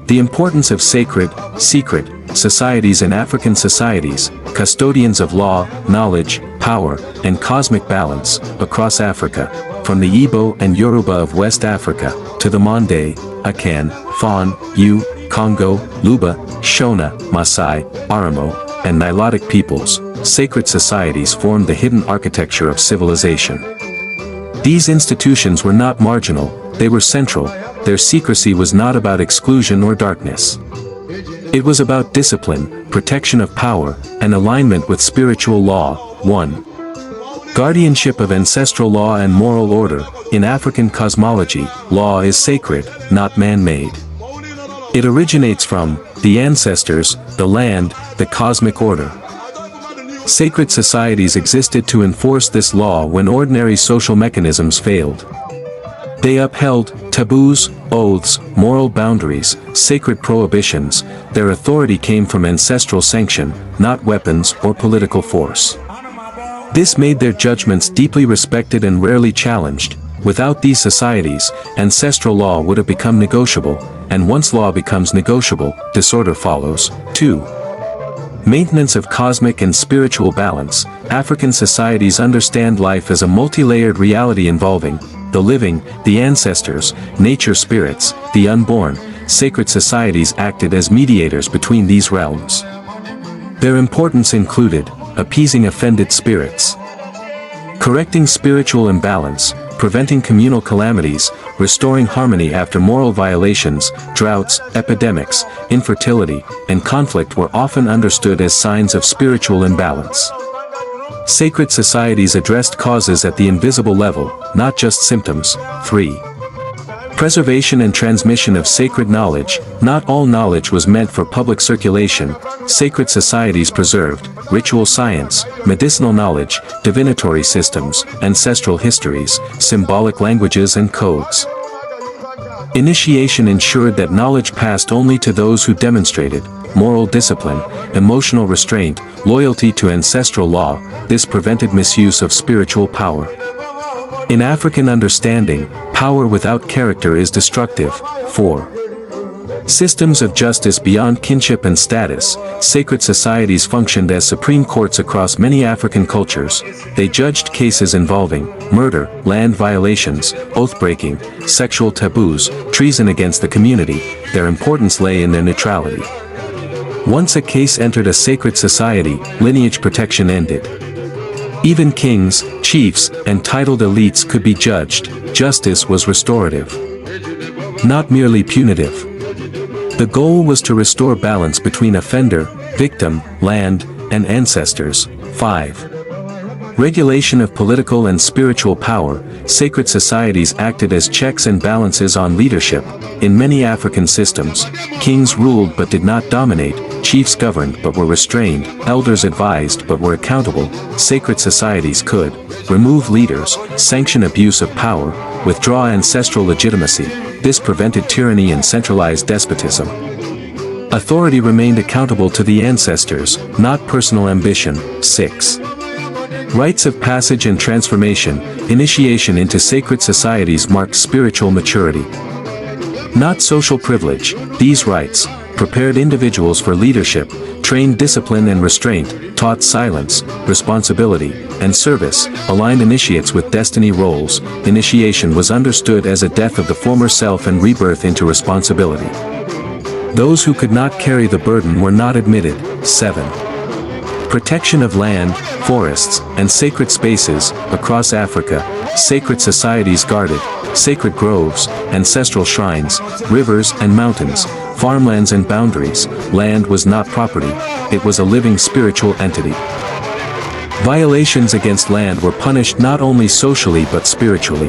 The importance of sacred, secret, societies in African societies, custodians of law, knowledge, power, and cosmic balance, across Africa, from the Igbo and Yoruba of West Africa, to the Mande, Akan, Fawn, Kongo, Luba, Shona, Maasai, Oromo, and Nilotic peoples, sacred societies formed the hidden architecture of civilization. These institutions were not marginal, they were central. Their secrecy was not about exclusion or darkness. It was about discipline, protection of power, and alignment with spiritual law. 1. Guardianship of ancestral law and moral order. In African cosmology, law is sacred, not man-made. It originates from the ancestors, the land, the cosmic order. Sacred societies existed to enforce this law when ordinary social mechanisms failed. They upheld taboos, oaths, moral boundaries, sacred prohibitions. Their authority came from ancestral sanction, not weapons or political force. This made their judgments deeply respected and rarely challenged. Without these societies, ancestral law would have become negotiable, and once law becomes negotiable, disorder follows. 2. Maintenance of cosmic and spiritual balance. African societies understand life as a multi-layered reality involving the living, the ancestors, nature spirits, the unborn. Sacred societies acted as mediators between these realms. Their importance included appeasing offended spirits, correcting spiritual imbalance, preventing communal calamities, restoring harmony after moral violations. Droughts, epidemics, infertility, and conflict were often understood as signs of spiritual imbalance. Sacred societies addressed causes at the invisible level, not just symptoms. 3. Preservation and transmission of sacred knowledge. Not all knowledge was meant for public circulation. Sacred societies preserved ritual science, medicinal knowledge, divinatory systems, ancestral histories, symbolic languages and codes. Initiation ensured that knowledge passed only to those who demonstrated moral discipline, emotional restraint, loyalty to ancestral law. This prevented misuse of spiritual power. In African understanding, power without character is destructive. 4. Systems of justice beyond kinship and status. Sacred societies functioned as supreme courts across many African cultures. They judged cases involving murder, land violations, oath-breaking, sexual taboos, treason against the community. Their importance lay in their neutrality. Once a case entered a sacred society, lineage protection ended. Even kings, chiefs, and titled elites could be judged. Justice was restorative, not merely punitive. The goal was to restore balance between offender, victim, land, and ancestors. 5. Regulation of political and spiritual power. Sacred societies acted as checks and balances on leadership. In many African systems, kings ruled but did not dominate, chiefs governed but were restrained, elders advised but were accountable. Sacred societies could remove leaders, sanction abuse of power, withdraw ancestral legitimacy. This prevented tyranny and centralized despotism. Authority remained accountable to the ancestors, not personal ambition. 6. Rites of passage and transformation. Initiation into sacred societies marked spiritual maturity, not social privilege. These rites prepared individuals for leadership, trained discipline and restraint, taught silence, responsibility, and service, aligned initiates with destiny roles. Initiation was understood as a death of the former self and rebirth into responsibility. Those who could not carry the burden were not admitted. 7. Protection of land, forests, and sacred spaces. Across Africa, sacred societies guarded sacred groves, ancestral shrines, rivers and mountains, farmlands and boundaries. Land was not property, it was a living spiritual entity. Violations against land were punished not only socially but spiritually.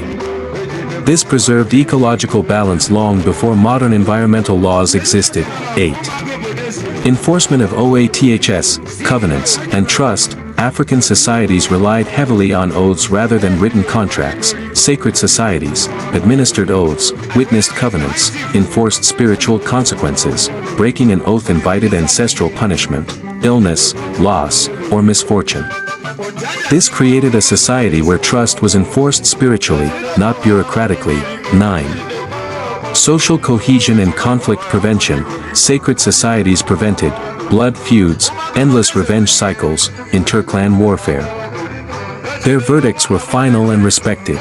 This preserved ecological balance long before modern environmental laws existed. 8. Enforcement of OATHS, covenants, and trust. African societies relied heavily on oaths rather than written contracts. Sacred societies administered oaths, witnessed covenants, enforced spiritual consequences. Breaking an oath invited ancestral punishment, illness, loss, or misfortune. This created a society where trust was enforced spiritually, not bureaucratically. 9. Social cohesion and conflict prevention, sacred societies prevented blood feuds, endless revenge cycles, interclan warfare. Their verdicts were final and respected.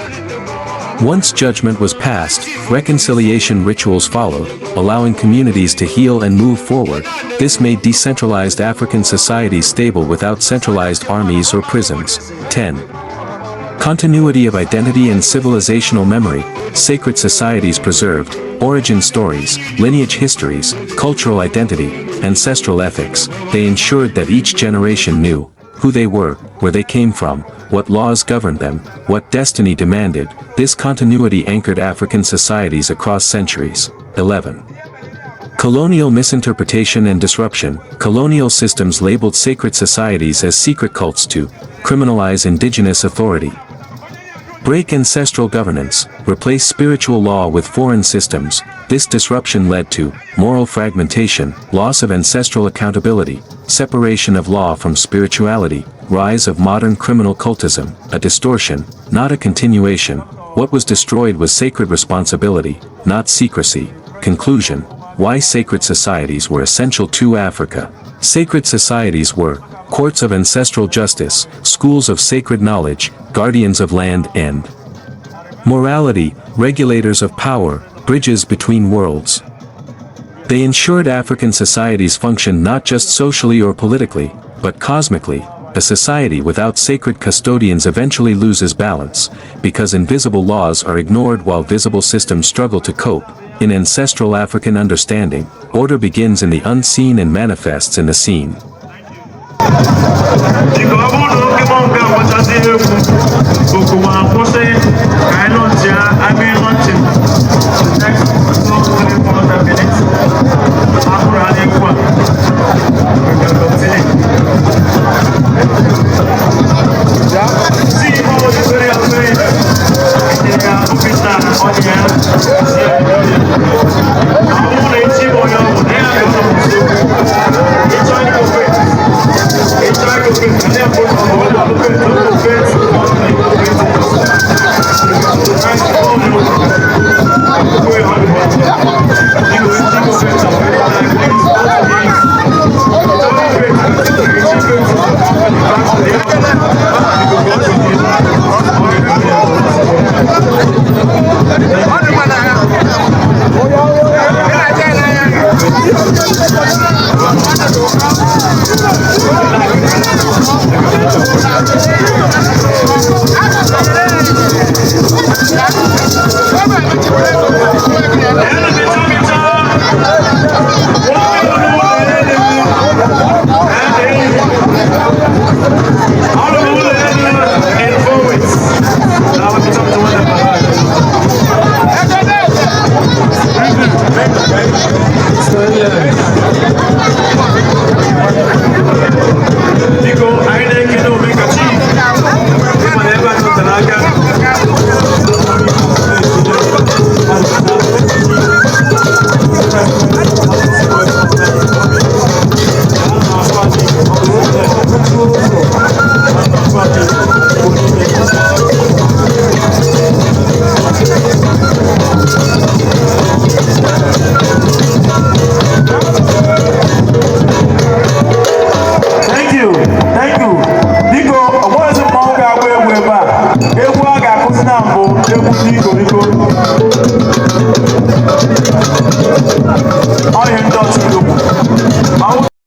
Once judgment was passed, reconciliation rituals followed, allowing communities to heal and move forward. This made decentralized African societies stable without centralized armies or prisons. 10. Continuity of identity and civilizational memory, sacred societies preserved origin stories, lineage histories, cultural identity, ancestral ethics. They ensured that each generation knew who they were, where they came from, what laws governed them, what destiny demanded. This continuity anchored African societies across centuries. 11. Colonial misinterpretation and disruption. Colonial systems labeled sacred societies as secret cults to criminalize indigenous authority. Break ancestral governance, replace spiritual law with foreign systems. This disruption led to moral fragmentation, loss of ancestral accountability, separation of law from spirituality, rise of modern criminal cultism, a distortion, not a continuation. What was destroyed was sacred responsibility, not secrecy. Conclusion: why sacred societies were essential to Africa. Sacred societies were courts of ancestral justice, schools of sacred knowledge, guardians of land and morality, regulators of power, bridges between worlds. They ensured African societies functioned not just socially or politically, but cosmically. A society without sacred custodians eventually loses balance, because invisible laws are ignored while visible systems struggle to cope. In ancestral African understanding, order begins in the unseen and manifests in the seen. All